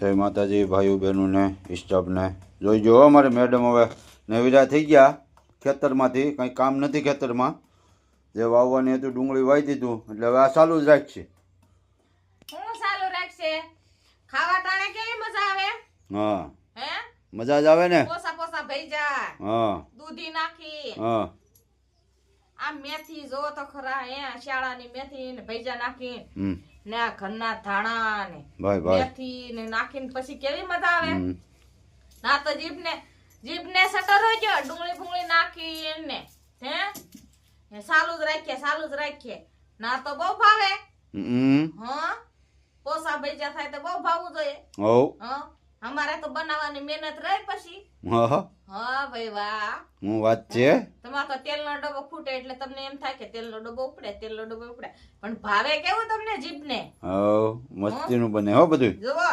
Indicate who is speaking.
Speaker 1: જય માતાજી ભાઈઓ બહેનોને સ્ટાફને જોઈજો અમારે મેડમ હવે નવીરા થઈ ગયા ખેતરમાંથી કંઈ કામ નથી ખેતરમાં જે વાવવાની હતું ડુંગળી વાવી દીધું એટલે હવે આ ચાલુ જ રાખશે.
Speaker 2: હું ચાલુ રાખશે ખાવા ટાણે કેવી મજા આવે.
Speaker 1: હા
Speaker 2: હે
Speaker 1: મજા જ આવે ને.
Speaker 2: પોસા પોસા ભઈ જાય.
Speaker 1: હા
Speaker 2: દૂધી નાખી.
Speaker 1: હા
Speaker 2: આ મેથી જો તો ખરા હે શાળાની મેથી ને ભઈજા નાખી
Speaker 1: હમ
Speaker 2: ને આ ઘરના ધાણા ને
Speaker 1: ભાઈ ભાઈ
Speaker 2: મેથી ને નાખીને પછી કેવી મજા આવે. ના તો જીભને સટર હોય ગયો ડુંગળી ફૂંગળી નાખી ને હે ચાલુ જ રાખીએ ના તો બહુ ભાવે. હા પોસા ભઈજા થાય તો બહુ ભાવવું જોઈએ. હા અમારે તો બનાવવાની મહેનત રહી પછી. હા ભાઈ વાહ
Speaker 1: હું વાત છે.
Speaker 2: તમારે તો તેલનો ડબ્બો ફૂટે એટલે તમને એમ થાય કે તેલનો ડબ્બો ઉપડે પણ ભાવે કેવું તમને જીભને.
Speaker 1: મસ્તીનું બને હો બધું.
Speaker 2: જોવો